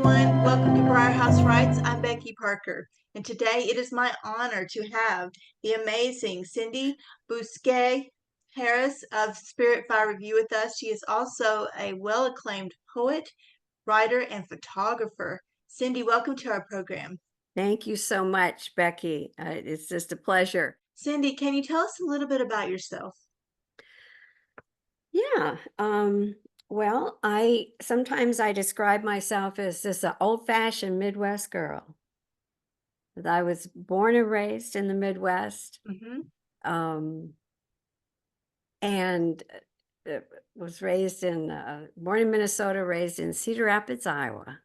everyone. Welcome to Briar Haus Writes. I'm Becky Parker, and today it is my honor to have the amazing Cindy Bousquet Harris of Spirit Fire Review with us. She is also a well-acclaimed poet, writer, and photographer. Cindy, welcome to our program. Thank you so much, Becky. It's just a pleasure. Cindy, can you tell us a little bit about yourself? Yeah. Well, I sometimes describe myself as just an old-fashioned Midwest girl. I was born and raised in the Midwest, Mm-hmm. um, and was raised in born in Minnesota, raised in Cedar Rapids, Iowa,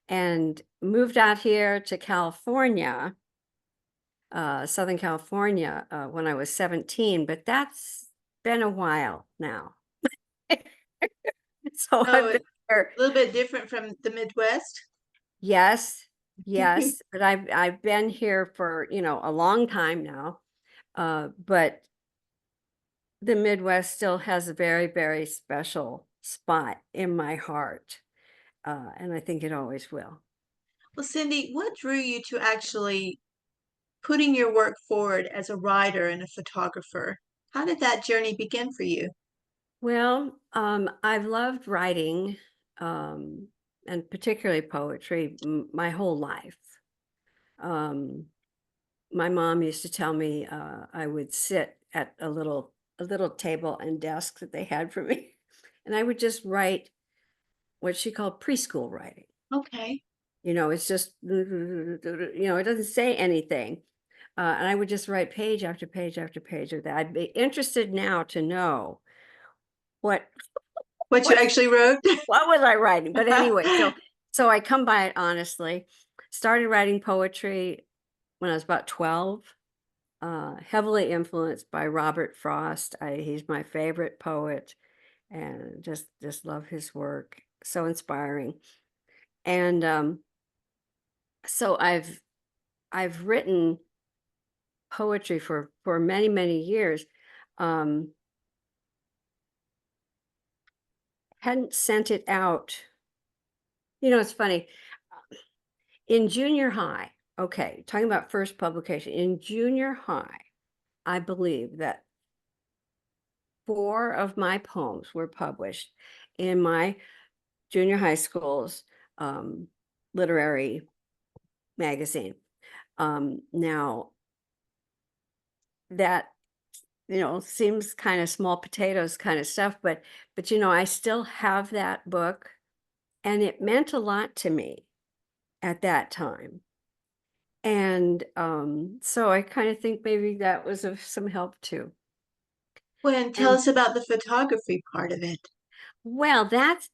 and moved out here to California, Southern California, when I was 17. But that's been a while now. So Oh, I've a been here. little bit different from the Midwest. Yes, yes, but I've been here for, a long time now. But the Midwest still has a very, very special spot in my heart. And I think it always will. Well, Cindy, what drew you to actually putting your work forward as a writer and a photographer? How did that journey begin for you? Well, I've loved writing, um, and particularly poetry, my whole life. Um, my mom used to tell me I would sit at a little table and desk that they had for me, and I would just write what she called preschool writing. Okay. It's just it doesn't say anything, and I would just write page after page after page of that. I'd be interested now to know what What you what actually wrote? what was I writing. But anyway, so I come by it honestly. Started writing poetry when I was about 12. Heavily influenced by Robert Frost. He's my favorite poet, and just love his work. So inspiring. And so I've written poetry for many, many years. Um, hadn't sent it out. It's funny. In junior high, okay, talking about first publication. In junior high, I believe that 4 of my poems were published in my junior high school's um, literary magazine. Now that seems kind of small potatoes kind of stuff, but I still have that book, and it meant a lot to me at that time. And so I kind of think maybe that was of some help too. Well, and tell And us about the photography part of it. well, that's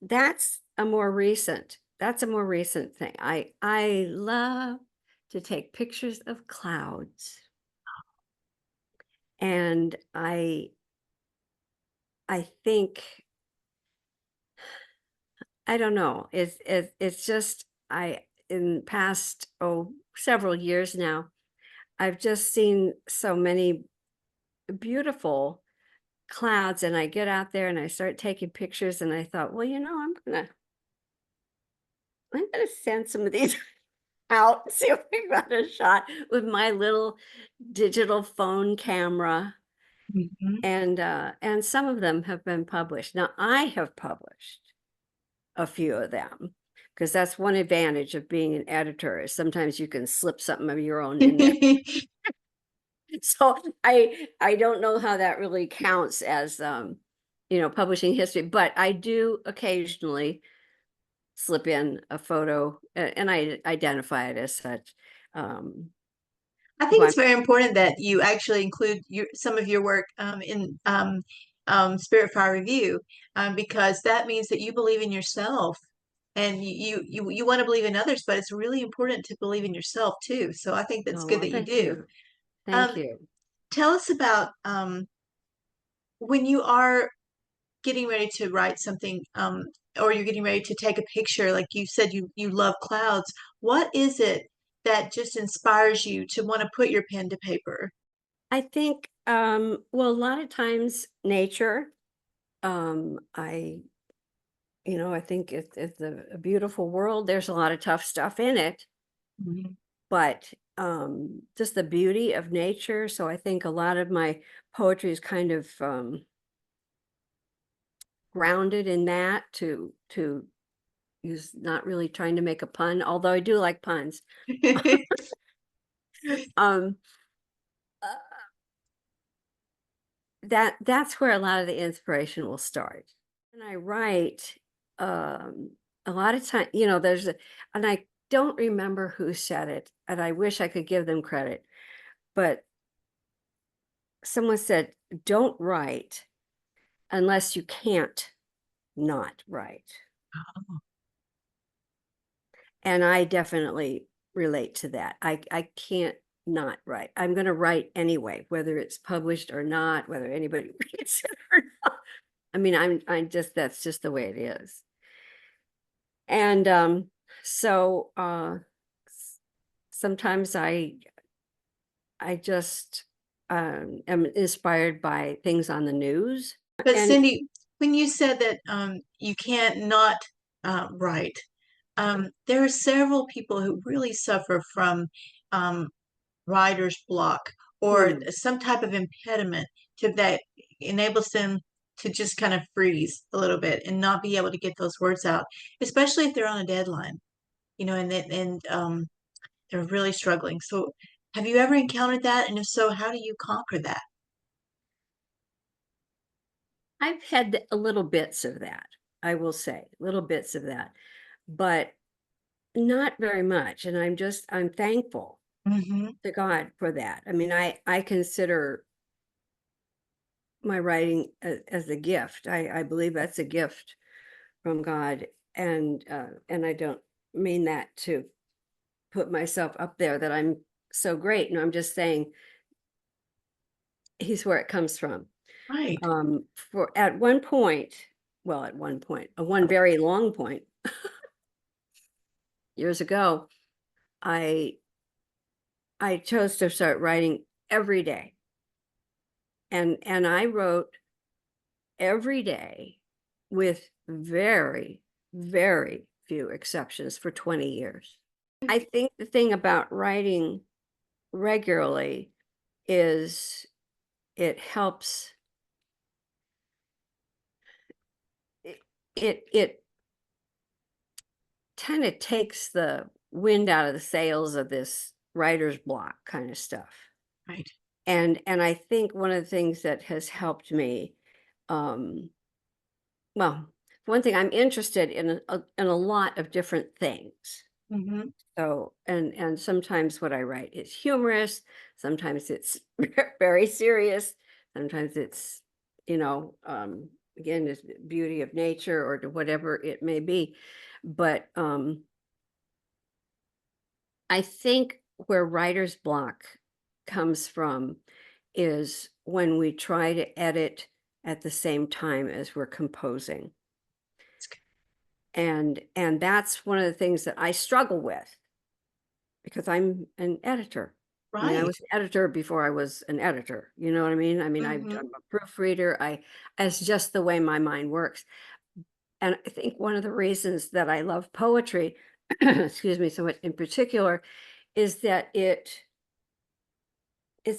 a more recent thing. I love to take pictures of clouds. And I think I don't know. It's just I in past several years now, I've just seen so many beautiful clouds, and I get out there and I start taking pictures, and I thought, well, I'm gonna send some of these out, see if we got a shot with my little digital phone camera. Mhm. And some of them have been published. Now I have published a few of them, because that's one advantage of being an editor is sometimes you can slip something of your own in there. So I don't know how that really counts as publishing history, but I do occasionally slip in a photo, and I identify it as such. Um, I who think I'm it's very important that you actually include some of your work in Spirit Fire Review, because that means that you believe in yourself and you want to believe in others, but it's really important to believe in yourself too. So I think that's Oh, good well, that you thank do. you. Um, Thank you. Tell us about when you are getting ready to write something, or you're getting ready to take a picture, like you said, you love clouds. What is it that just inspires you to want to put your pen to paper? I think, well, a lot of times nature. I I think it's a beautiful world. There's a lot of tough stuff in it, Mhm. but just the beauty of nature. So I think a lot of my poetry is kind of grounded in that to use, not really trying to make a pun, although I do like puns. Um, uh, that's where a lot of the inspiration will start. When I write, a lot of time, and I don't remember who said it, and I wish I could give them credit, but someone said, "Don't write unless you can't not write." And I definitely relate to that. I can't not write. I'm going to write anyway, whether it's published or not, whether anybody reads it or not. I mean, I'm just, that's just the way it is. And so sometimes I just am inspired by things on the news. But And Cindy, when you said that you can't not write, there are several people who really suffer from um, writer's block or mm, some type of impediment to that enables them to just kind of freeze a little bit and not be able to get those words out, especially if they're on a deadline, and they're really struggling. So, have you ever encountered that? And if so, how do you conquer that? I've had a little bits of that, I will say, little bits of that, but not very much. And I'm thankful Hmm. to God for that. I mean, I consider my writing as a gift. I believe that's a gift from God, and I don't mean that to put myself up there that I'm so great. No, I'm just saying he's where it comes from. Right. For at one point, well, at one point, a one very long point years ago, I I chose to start writing every day, and I wrote every day with very, very few exceptions for 20 years. I think the thing about writing regularly is it helps it it kind of takes the wind out of the sails of this writer's block kind of stuff. Right. And I think one of the things that has helped me, um well, for one thing, I'm interested in a lot of different things. Hmm. So, and sometimes what I write is humorous, sometimes it's very serious, sometimes it's, again, this beauty of nature or to whatever it may be. But I think where writer's block comes from is when we try to edit at the same time as we're composing. And that's one of the things that I struggle with because I'm an editor. I mean, I Right. was an editor before I was an editor. You know what I mean? I mean, Hmm. I'm a proofreader. It's just the way my mind works. And I think one of the reasons that I love poetry, excuse me, so much in particular, is that it's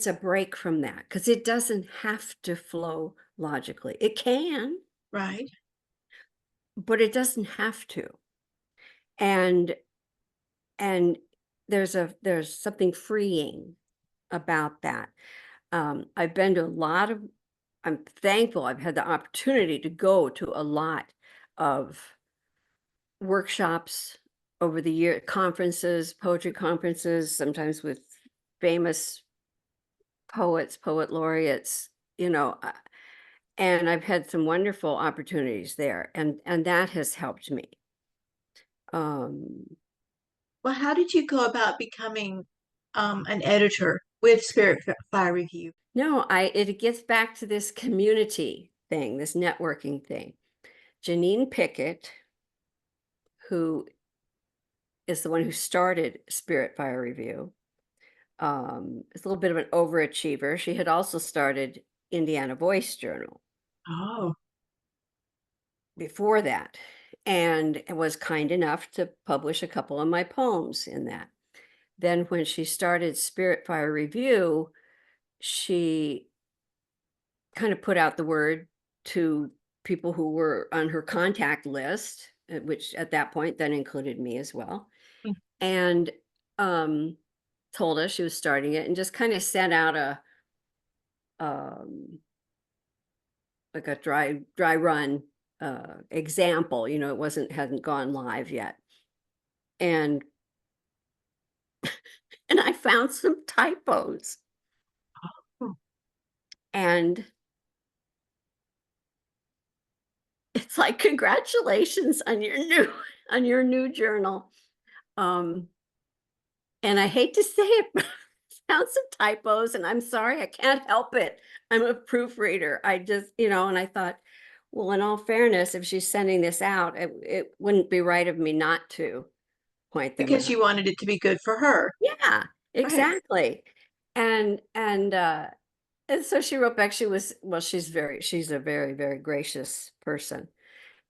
a break from that because it doesn't have to flow logically. It can, Right. but it doesn't have to. And and there's something freeing about that. I've been to a lot of I'm thankful I've had the opportunity to go to a lot of workshops over the year, conferences, poetry conferences, sometimes with famous poets, poet laureates, you know, uh, and I've had some wonderful opportunities there, and that has helped me. Um, Well, how did you go about becoming an editor with Spirit Fire Review? no, it gets back to this community thing, this networking thing. Janine Pickett, who is the one who started Spirit Fire Review, is a little bit of an overachiever. She had also started Indiana Voice Journal Oh, before that. and was kind enough to publish a couple of my poems in that. Then when she started Spirit Fire Review, she kind of put out the word to people who were on her contact list, which at that point then included me as well, Mm. and um, told us she was starting it, and just kind of sent out a um, like a dry run example. It hadn't gone live yet, and I found some typos, Oh, and it's like, congratulations on your new on your new journal. Um, and I hate to say it, but I found some typos, and I'm sorry, I can't help it. I'm a proofreader. I just, and I thought, well, in all fairness, if she's sending this out, it wouldn't be right of me not to point them because out. you wanted it to be good for her. Yeah, Right. exactly. And so she wrote back. She's a very, very gracious person.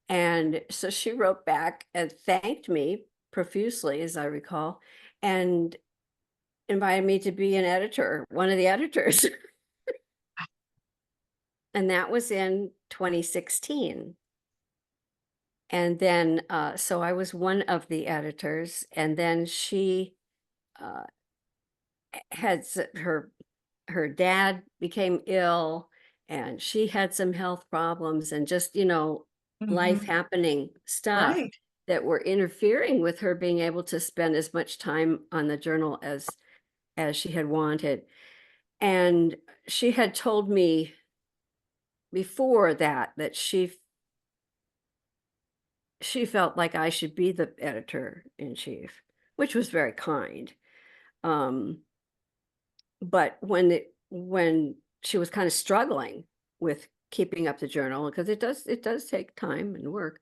And so she wrote back and thanked me profusely, as I recall, and invited me to be an editor, one of the editors. And that was in 2016. And then, so I was one of the editors, and then she uh, her dad became ill, and she had some health problems, and just, life Hmm. happening stuff Right. that were interfering with her being able to spend as much time on the journal as she had wanted. And she had told me before that she felt like I should be the editor in chief, which was very kind. Um, but when she was kind of struggling with keeping up the journal, because it does take time and work,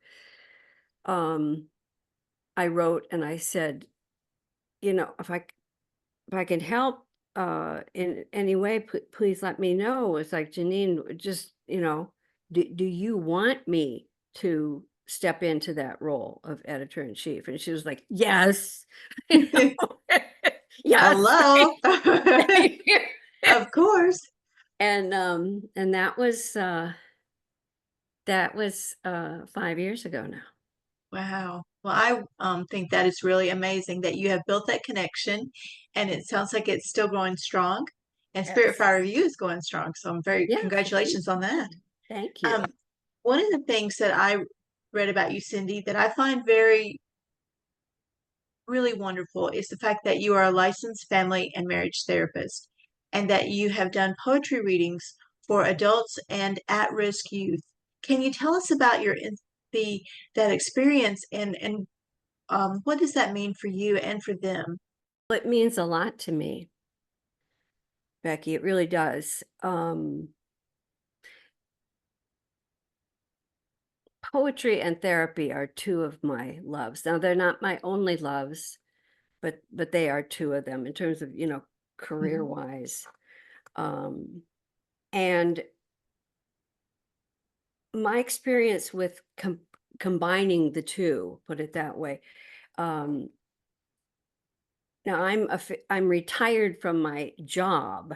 um, I wrote and I said, if I can help in any way, please let me know. It's like, Janine, just, do you want me to step into that role of editor in chief? And she was like, yes. Yes. Hello. Of course. And that was 5 years ago now. Wow. Well, I think that is really amazing that you have built that connection, and it sounds like it's still going strong. And Spirit Yes. Fire Review is going strong. So I'm very Yes. Thank congratulations on that. you. Thank you. Um, One of the things that I read about you, Cindy, that I find very really wonderful is the fact that you are a licensed family and marriage therapist, and that you have done poetry readings for adults and at-risk youth. Can you tell us about the that experience, and what does that mean for you and for them? It means a lot to me, Becky. It really does. Poetry and therapy are two of my loves. Now, they're not my only loves, but they are two of them in terms of, career Mhm. wise. Um, and my experience with combining the two, put it that way. Um, Now I'm retired from my job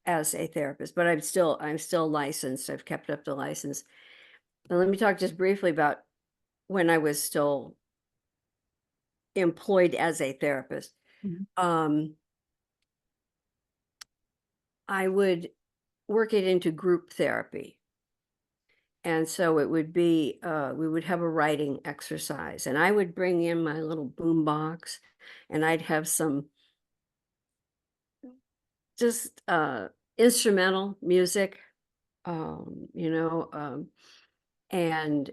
as a therapist, but I'm still licensed. I've kept up the license. Now let me talk just briefly about when I was still employed as a therapist. Mhm. Um, I would work it into group therapy. And so it would be, we would have a writing exercise, and I would bring in my little boom box, and I'd have some just instrumental music, um, you know, um, and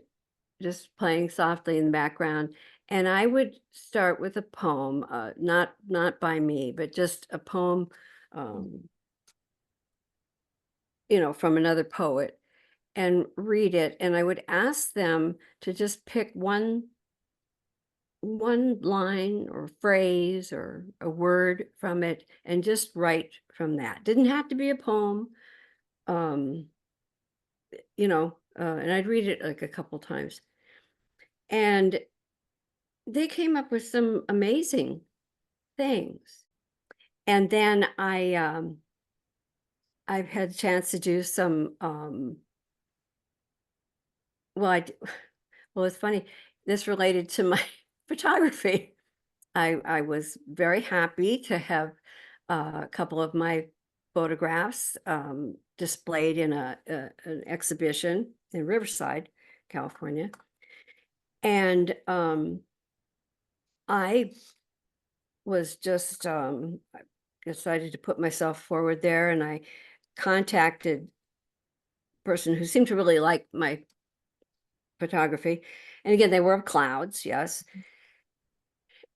just playing softly in the background. And I would start with a poem, not by me, but just a poem, um, from another poet, and read it. And I would ask them to just pick one line or phrase or a word from it and just write from that. Didn't have to be a poem. Um, and I'd read it like a couple times. And they came up with some amazing things. And then I've had a chance to do some, well, well, it's funny. This related to my photography. I was very happy to have a couple of my photographs displayed in an exhibition in Riverside, California. And I was just I decided to put myself forward there, and I contacted a person who seemed to really like my photography. And again, they were of clouds, yes.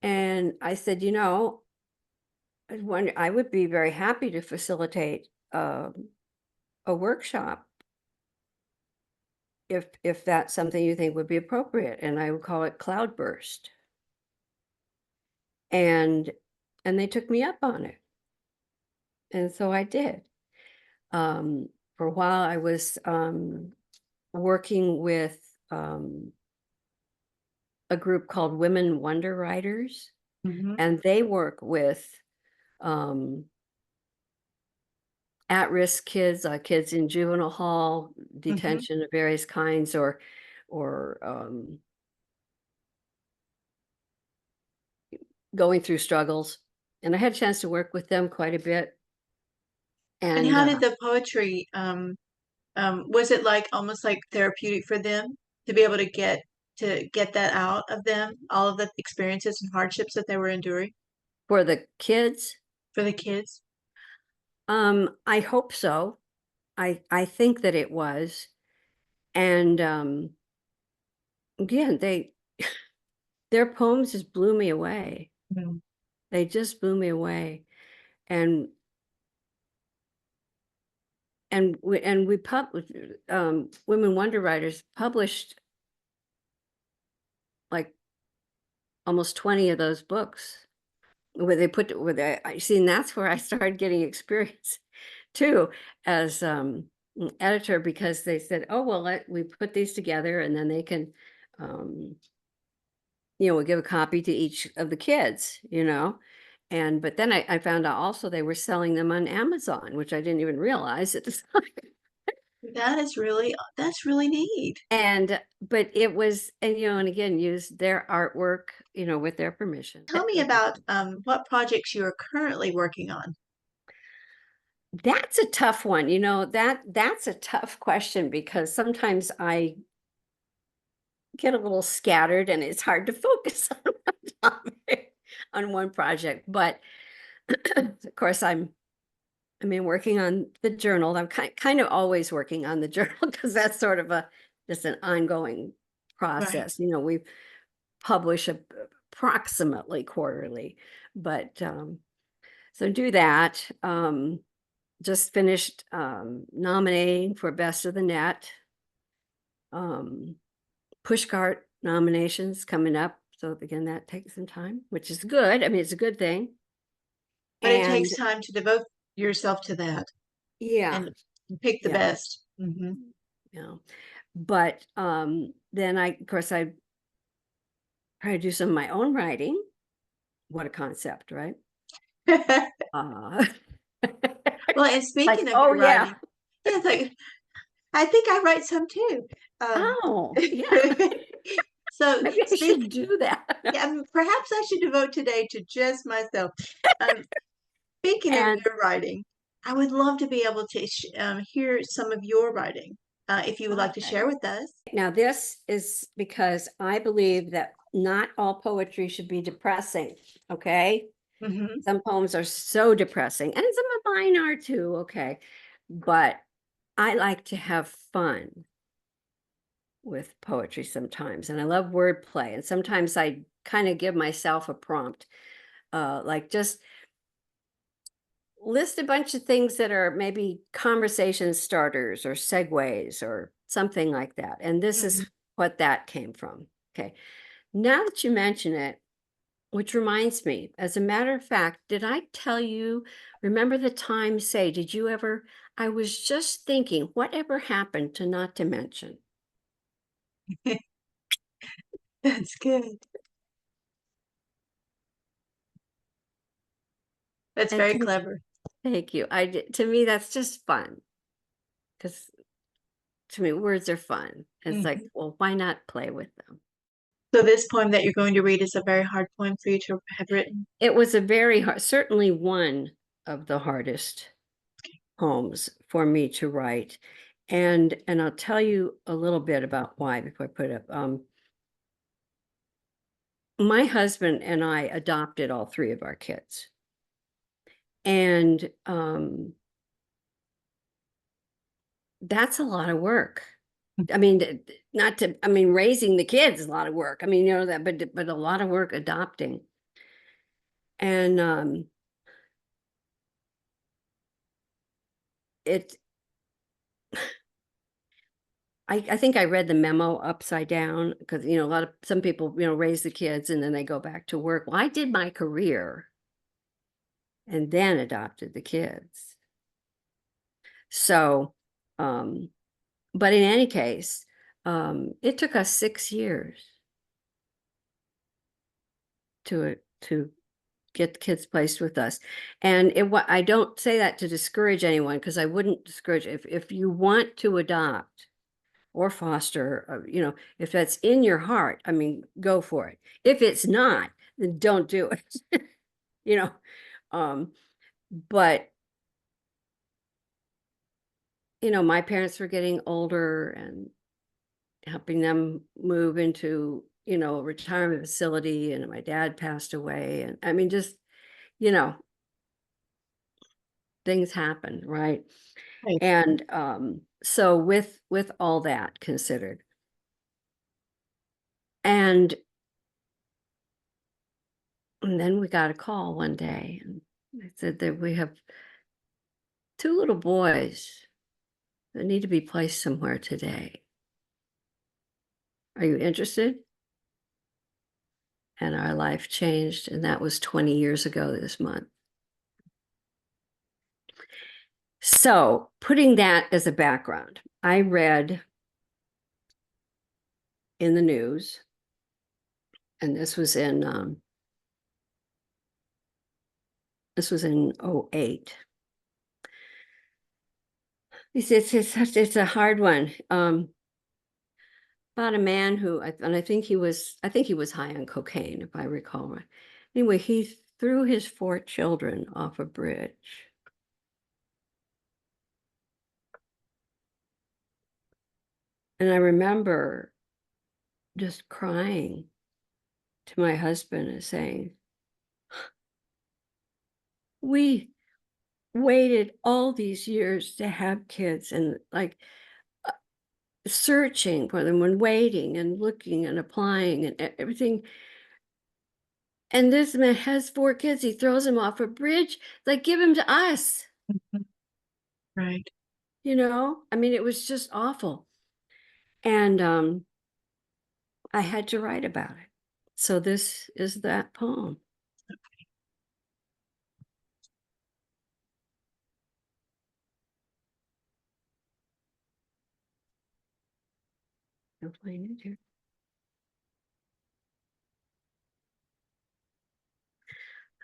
And I said, I would be very happy to facilitate a workshop if that's something you think would be appropriate, and I would call it Cloudburst. And they took me up on it, and so I did. For a while, I was working with a group called Women Wonder Writers, Mhm. and they work with um, at-risk kids, kids in juvenile hall, Mhm. detention of various kinds, or going through struggles. And I had a chance to work with them quite a bit. And And how did the poetry, was it like almost like therapeutic for them to be able to get that out of them, all of the experiences and hardships that they were enduring for the kids, for the kids? I hope so. I think that it was. And again, their poems just blew me away. Mm. They just blew me away. And we published, Women Wonder Writers published like almost 20 of those books where they put where they I see, and that's where I started getting experience too as an editor, because they said, oh well, we put these together and then they can um we'll give a copy to each of the kids. And but then I found out also they were selling them on Amazon, which I didn't even realize at the time. That's really neat. And but it was, and again, use their artwork, with their permission. Tell me about what projects you are currently working on. That's a tough one. That's a tough question because sometimes I get a little scattered and it's hard to focus on one topic, on one project. But of course, working on the journal. I'm kind of always working on the journal because that's sort of just an ongoing Right. process. We publish approximately quarterly, but so do that. Just finished nominating for Best of the Net. Um, Pushcart nominations coming up. So again, that takes some time, which is good. It's a good thing. But it And takes time to devote yourself to that yeah, and pick the yeah, best. Hmm. yeah. But then of course, I try to do some of my own writing. What a concept, right? Uh, Well, and like, speaking of oh your yeah. writing, yeah, it's like I think I write some too. Um, Oh yeah. so Maybe I should do that. yeah, perhaps I should devote today to just myself. Um, Speaking of And your writing, I would love to be able to hear some of your writing, if you would like to okay. share with us. Now, this is because I believe that not all poetry should be depressing. Okay. Hmm. Some poems are so depressing, and some of mine are too. Okay. But I like to have fun with poetry sometimes, and I love wordplay. And sometimes I kind of give myself a prompt, like just list a bunch of things that are maybe conversation starters or segues or something like that. And this Hmm. is what that came from. Okay. Now that you mention it, which reminds me, as a matter of fact, did I tell you, remember the time, say, did you ever, I was just thinking, whatever happened to not to mention? That's good. That's I very think, clever. thank you. To me, that's just fun because to me, words are fun. It's like, Mhm. well, why not play with them? So this poem that you're going to read is a very hard poem for you to have written. It was a very hard, certainly one of the hardest poems for me to write. And I'll tell you a little bit about why before I put it up. My husband and I adopted all three of our kids. And that's a lot of work. I mean, not to, I mean, raising the kids is a lot of work. I mean, you know that, but a lot of work adopting. And it I think I read the memo upside down because, you know, some people, you know, raise the kids and then they go back to work. Well, I did my career and then adopted the kids. So, um, but in any case, it took us 6 years to get the kids placed with us. And I don't say that to discourage anyone because I wouldn't discourage if you want to adopt or foster, you know, if that's in your heart, I mean, go for it. If it's not, then don't do it. You know, um, but you know, my parents were getting older and helping them move into, you know, a retirement facility, and my dad passed away. And I mean, just, you know, things happen, right? Right. And so with all that considered, and then we got a call one day and they said that we have two little boys that need to be placed somewhere today. Are you interested? And our life changed, and that was 20 years ago this month. So, putting that as a background, I read in the news, and this was in '08. It's a hard one. About a man who, and I think he was high on cocaine, if I recall right. Anyway, he threw his 4 children off a bridge. And I remember just crying to my husband and saying, we waited all these years to have kids, and like searching for them and waiting and looking and applying and everything. And this man has 4 kids. He throws them off a bridge. Like, give him to us. Mhm. Right. You know, I mean, it was just awful. And I had to write about it. So this is that poem. I'll play it here.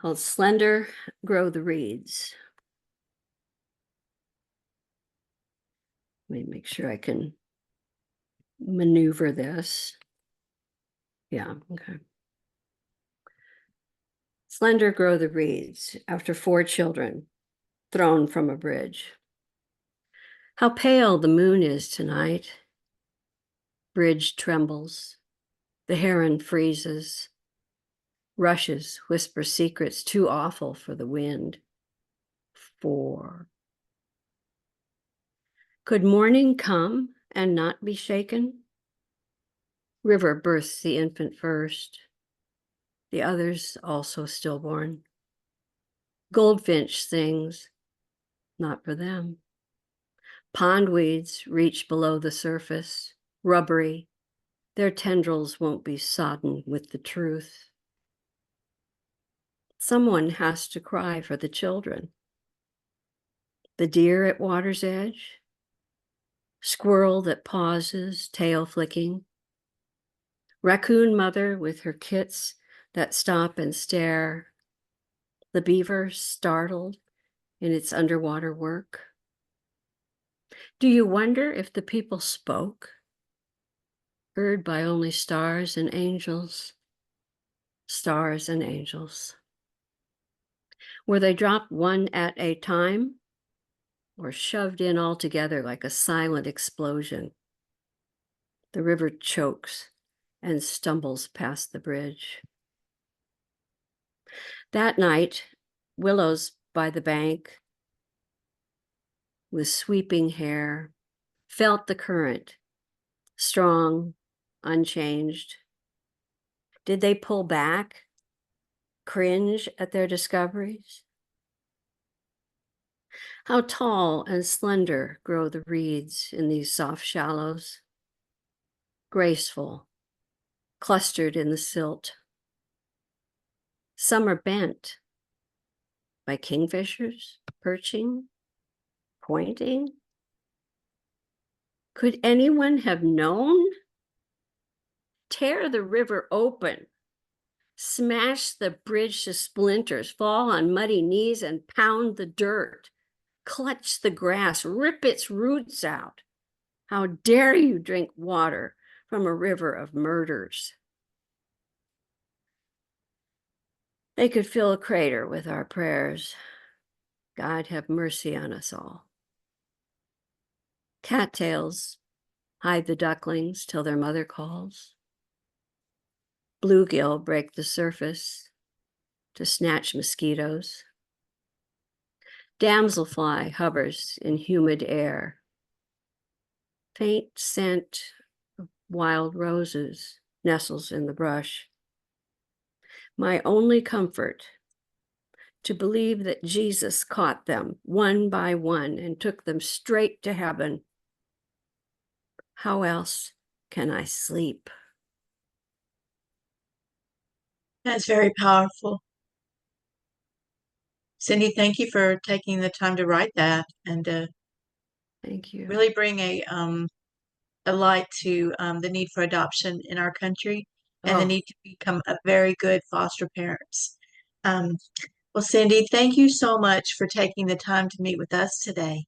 Called Slender Grow the Reeds. Let me make sure I can maneuver this. Yeah, okay. Slender grow the reeds after 4 children thrown from a bridge. How pale the moon is tonight. Bridge trembles. The heron freezes. Rushes whisper secrets too awful for the wind. 4. Could morning come and not be shaken? River births the infant first. The others also stillborn. Goldfinch sings, not for them. Pondweeds reach below the surface, rubbery. Their tendrils won't be sodden with the truth. Someone has to cry for the children. The deer at water's edge, squirrel that pauses, tail flicking, Raccoon mother with her kits that stop and stare. The beaver startled in its underwater work. Do you wonder if the people spoke, heard by only stars and angels? Stars and angels. Were they dropped one at a time or shoved in all together like a silent explosion? The river chokes and stumbles past the bridge. That night, willows by the bank with sweeping hair felt the current, strong, unchanged. Did they pull back, cringe at their discoveries? How tall and slender grow the reeds in these soft shallows, graceful, clustered in the silt. Some are bent by kingfishers perching, pointing. Could anyone have known? Tear the river open, smash the bridge to splinters, fall on muddy knees and pound the dirt, clutch the grass, rip its roots out. How dare you drink water from a river of murders? They could fill a crater with our prayers. God have mercy on us all. Cattails hide the ducklings till their mother calls. Bluegill break the surface to snatch mosquitoes. Damselfly hovers in humid air. Faint scent of wild roses nestles in the brush. My only comfort, to believe that Jesus caught them one by one and took them straight to heaven. How else can I sleep? That's very powerful. Cindy, thank you for taking the time to write that and Thank you. really bring a light to the need for adoption in our country and the Oh, need to become a very good foster parents. Um, well, Cindy, thank you so much for taking the time to meet with us today.